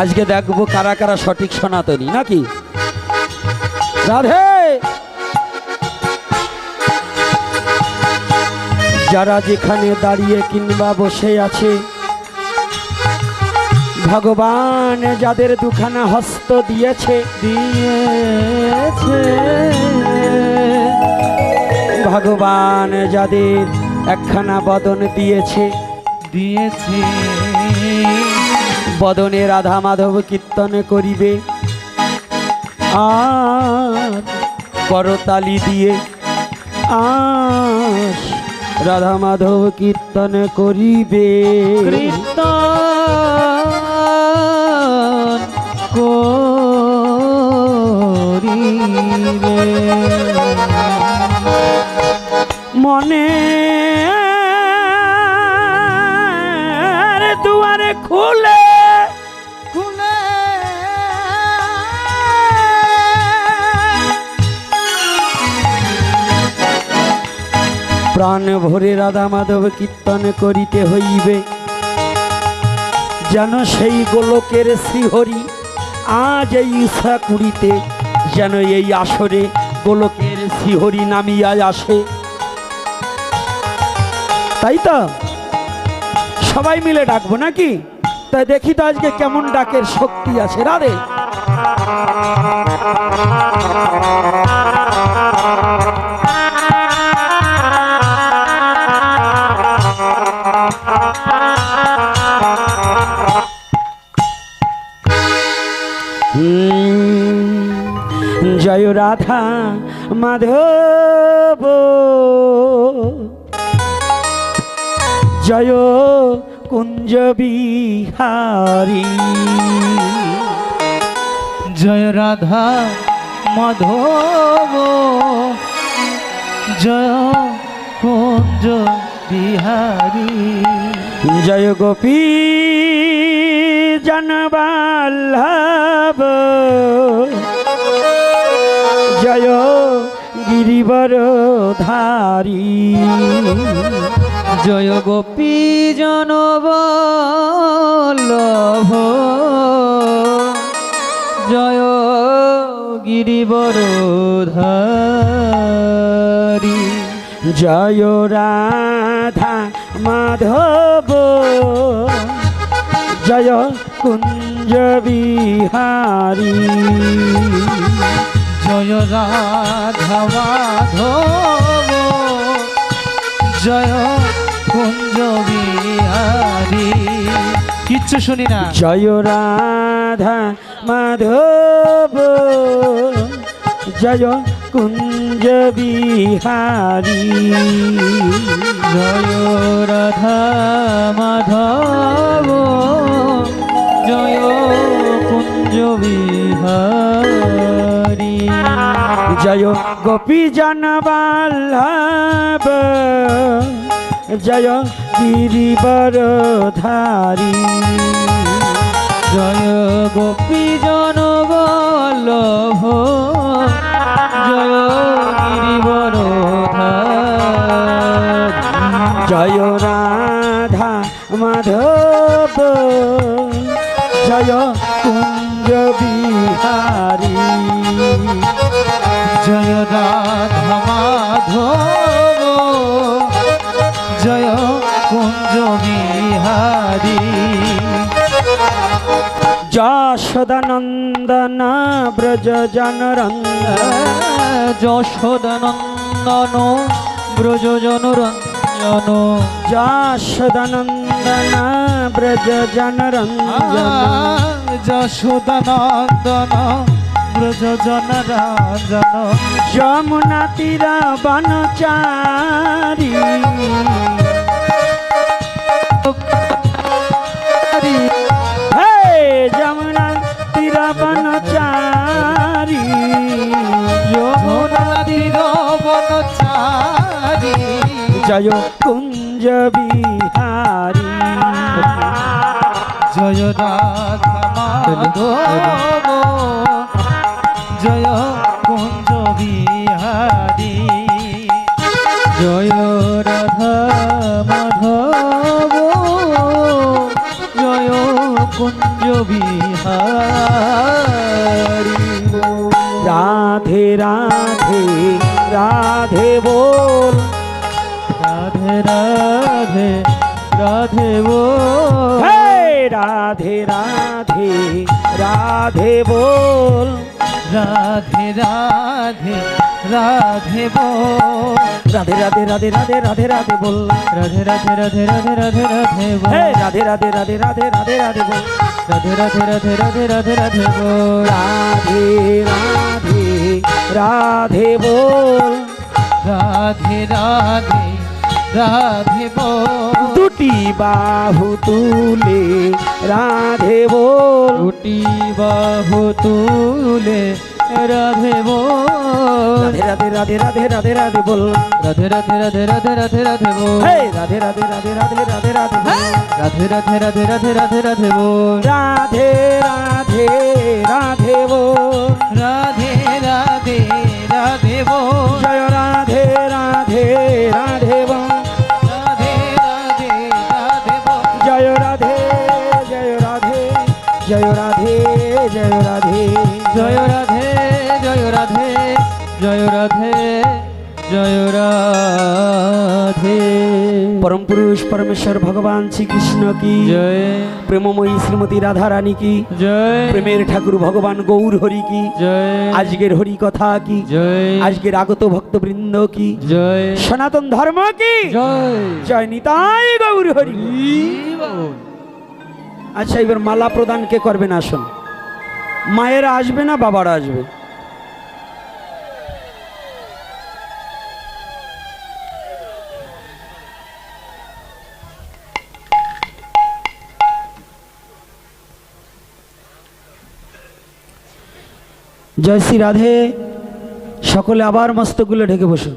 আজকে দেখবো কারা কারা সঠিক সনাতনী নাকি। রাধে যারা যেখানে দাঁড়িয়ে কিংবা বসে আছে, ভগবান যাদের দুখানা হস্ত দিয়েছে ভগবান যাদের একখানা বদন দিয়েছে বদনে রাধা মাধব কীর্তন করিবে আর করতালি দিয়ে আস রাধা মাধব কীর্তন করিবে। কীর্তন করিবে মনে দুয়ারে খুলে খুলে প্রাণ ভরে রাধা মাধব কীর্তন করিতে হইবে, যেন সেই গোলকের শ্রীহরি আজ এই ঈশা কুড়িতে যেন এই আসরে গোলকের শ্রীহরি নামিয়া আসে। তাই তো সবাই মিলে ডাকবো নাকি? তাই দেখি তো আজকে কেমন ডাকের শক্তি আছে। রাধে জয় রাধা মাধব জয় কুঞ্জ বিহারী। জয় রাধা মাধব জয় কুঞ্জ বিহারী। জয় গোপী জনবল্লভ জয় গিরিবর ধারী। জয় গোপী জনবল্লভ জয় গিরিবরধারী। জয় রাধা মাধব জয় কুঞ্জ বিহারী। জয় রাধা মাধব জয় কুঞ্জ বিহারী। কিচ্ছু শুনি না। জয় রাধা মাধব জয় কুঞ্জ বিহারী। জয় রাধা মাধব জয় কুঞ্জ বিহারী। জয় গোপী জনবল্লভ জয় গিরিবর ধারী। জয় গোপী জনবল্লভ জয় গিরিবরধারী। জয় রাধা মাধব জয় কুঞ্জ বিহারী। জয় রাধা মাধব জয় কুঞ্জ বিহারী। যশোদানন্দন ব্রজ জনরঞ্জন যশোদানন্দন ব্রজ জনরঞ্জন। যশোদানন্দন ব্রজ জনরঞ্জন যশোদানন্দন ব্রজ জনরঞ্জন। যমুনা তীর বনচারী হে যমুনা তীর বনচারী। যমুনা তীর বনচারী। জয় কুঞ্জ বিহারী। জয় রাধা মাধব জয় কুঞ্জ বিহারী। জয় রাধা মাধব জয় কুঞ্জ বিহারী। রাধে রাধে রাধে বল, রাধে রাধে রাধে বল, হে রাধে রাধে রাধে বল, রাধে রাধে রাধে বল, রাধে রাধে রাধে রাধে রাধে রাধে বল, রাধে রাধে রাধে রাধে রাধে রাধে বল, হে রাধে রাধে রাধে রাধে রাধে রাধে বল, রাধে রাধে রাধে রাধে রাধে রাধে বল, রাধে রাধে রাধে বল, রাধে রাধে রাধে বল, দুটি বাহু তুলে রাধে বল, দুটি বাহু তুলে রাধে বল, রাধে রাধে রাধে রাধে রাধে রাধে বল, রাধে রাধে রাধে রাধে রাধে রাধে বল, হে রাধে রাধে রাধে রাধে রাধে রাধে বল, রাধে রাধে রাধে রাধে রাধে রাধে বল, রাধে রাধে রাধে বল, রাধে রাধে রাধে বল, জয় রাধে রাধে রাধে বল, রাধে রাধে রাধে বল, জয় রাধে জয় রাধে জয় রাধে জয় রাধে জয় রাধে জয় রাধে জয় রাধে জয় রাধে। পরম পুরুষ পরমেশ্বর ভগবান শ্রীকৃষ্ণ কি জয় প্রেমময়ী শ্রীমতী রাধা রানী কি জয় প্রেমের ঠাকুর ভগবান গৌর হরি কি জয় আজকের হরি কথা কি জয় আজকের আগত ভক্তবৃন্দ কি জয় সনাতন ধর্ম কি জয় জয় নিতাই গৌর হরি। আচ্ছা এবার মালা প্রদান কে করবে না আসুন, মায়েরা আসবে না বাবারা আসবে? জয় শ্রী রাধে। সকলে আবার মস্তকগুলো ঢেকে বসুন।